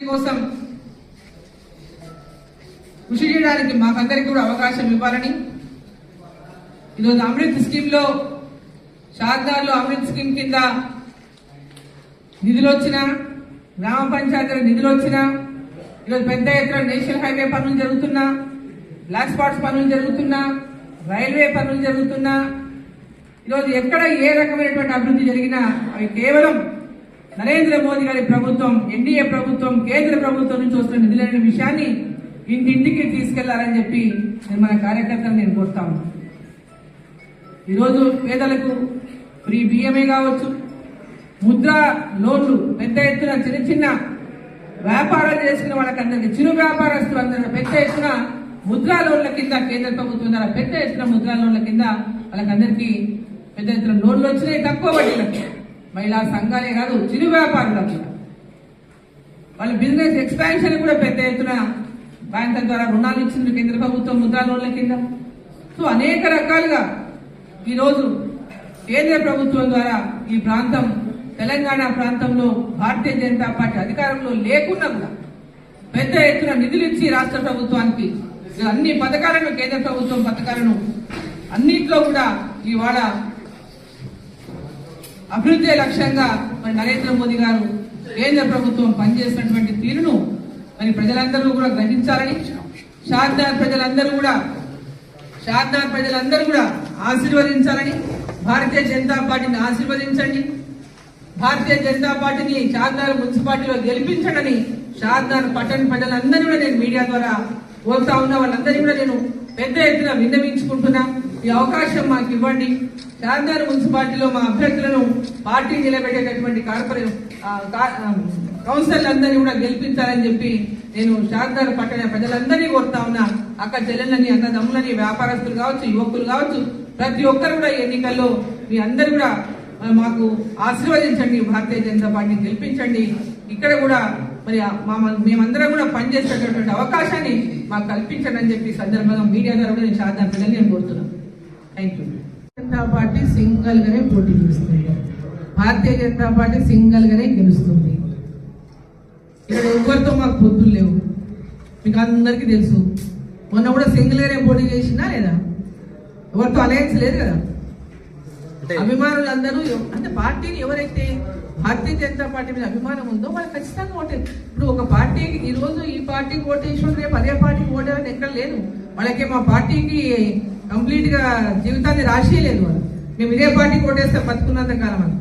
కోసం కృషి చేయడానికి మాకందరికీ కూడా అవకాశం ఇవ్వాలని ఈరోజు అమృత్ స్కీమ్ లో షార్దార్లో అమృత్ స్కీమ్ కింద నిధులు వచ్చినా గ్రామ పంచాయతీల నిధులు వచ్చినా ఈరోజు పెద్ద ఎత్తున నేషనల్ హైవే పనులు జరుగుతున్నా బ్లాక్ స్పాట్స్ పనులు జరుగుతున్నా రైల్వే పనులు జరుగుతున్నా ఈరోజు ఎక్కడ ఏ రకమైనటువంటి అభివృద్ధి జరిగినా అవి కేవలం నరేంద్ర మోదీ గారి ప్రభుత్వం ఎన్డీఏ ప్రభుత్వం కేంద్ర ప్రభుత్వం నుంచి వస్తున్న నిధులైన విషయాన్ని ఇంటింటికి తీసుకెళ్లాలని చెప్పి నేను మన కార్యకర్తలను నేను కోరుతా ఉన్నాను. ఈరోజు పేదలకు ఫ్రీ బియ్యమే కావచ్చు, ముద్రా లోన్లు పెద్ద ఎత్తున చిన్న చిన్న వ్యాపారాలు చేసుకున్న వాళ్ళకందరికీ చిరు వ్యాపారస్తులందరూ పెద్ద ఎత్తున ముద్రా లోన్ల కింద కేంద్ర ప్రభుత్వం ద్వారా పెద్ద ఎత్తున ముద్రా లోన్ల కింద వాళ్ళకందరికీ పెద్ద ఎత్తున లోన్లు వచ్చినాయి. తక్కువ వడ్డీలకు మహిళా సంఘాలే కాదు చిరు వ్యాపారులకు వాళ్ళ బిజినెస్ ఎక్స్పాన్షన్ కూడా పెద్ద ఎత్తున బ్యాంకుల ద్వారా రుణాలు ఇచ్చింది కేంద్ర ప్రభుత్వం ముద్రా లోన్ల కింద. సో అనేక రకాలుగా ఈరోజు కేంద్ర ప్రభుత్వం ద్వారా ఈ ప్రాంతం తెలంగాణ ప్రాంతంలో భారతీయ జనతా పార్టీ అధికారంలో లేకున్నా కూడా పెద్ద ఎత్తున నిధులు ఇచ్చి రాష్ట్ర ప్రభుత్వానికి అన్ని పథకాలను కేంద్ర ప్రభుత్వం పథకాలను అన్నింటిలో కూడా ఇవాళ అభివృద్ధి లక్ష్యంగా మరి నరేంద్ర మోదీ గారు కేంద్ర ప్రభుత్వం పనిచేసినటువంటి తీరును మరి ప్రజలందరూ కూడా గ్రహించాలని షార్దార్ ప్రజలందరూ కూడా ఆశీర్వదించాలని భారతీయ జనతా పార్టీని ఆశీర్వదించండి, భారతీయ జనతా పార్టీని షార్దార్ మున్సిపాలిటీలో గెలిపించడని షార్దార్ పట్టణ ప్రజలందరూ కూడా నేను మీడియా ద్వారా కోరుతా ఉన్నా. వాళ్ళందరినీ కూడా నేను పెద్ద ఎత్తున విన్నవించుకుంటున్నా, ఈ అవకాశం మాకు ఇవ్వండి. షార్దార్ మున్సిపాలిటీలో మా అభ్యర్థులను పార్టీ నిలబెట్టేటటువంటి కౌన్సిల్ అందరినీ కూడా గెలిపించాలని చెప్పి నేను షార్దార్ పట్టణ ప్రజలందరినీ కోరుతా ఉన్నా. అక్క చెల్లెళ్ళని అన్నదమ్ములని వ్యాపారస్తులు కావచ్చు, యువకులు కావచ్చు, ప్రతి ఒక్కరు కూడా ఎన్నికల్లో మీ అందరూ కూడా మాకు ఆశీర్వదించండి, భారతీయ జనతా పార్టీని గెలిపించండి. ఇక్కడ కూడా మరి మేమందరం కూడా పనిచేసేటటువంటి అవకాశాన్ని మాకు కల్పించండి అని చెప్పి సందర్భంగా మీడియా ద్వారా నేను షార్దార్ ప్రజల్ని నేను కోరుతున్నాను. Thank you. Janata party single గానే పోటీ చేస్తుంది, భారతీయ జనతా పార్టీ సింగల్ గానే గెలుస్తుంది. ఇక్కడ ఎవరితో మాకు పొత్తులు లేవు, మీకు అందరికీ తెలుసు. మొన్న కూడా సింగిల్ గానే పోటీ చేసినా లేదా, ఎవరితో అలయన్స్ లేదు కదా. అభిమానులు అందరూ అంటే పార్టీని ఎవరైతే భారతీయ జనతా పార్టీ మీద అభిమానం ఉందో వాళ్ళు ఖచ్చితంగా ఓటే. ఇప్పుడు ఒక పార్టీకి ఈ రోజు ఈ పార్టీకి ఓటేసి రేపు అదే పార్టీకి ఓటేయాలని ఎక్కడ లేదు. వాళ్ళకి మా పార్టీకి కంప్లీట్ గా జీవితాన్ని రాసేయలేదు. వాళ్ళు మేము ఇదే పార్టీకి ఓటేస్తే బతుకున్నంత కాలం అని.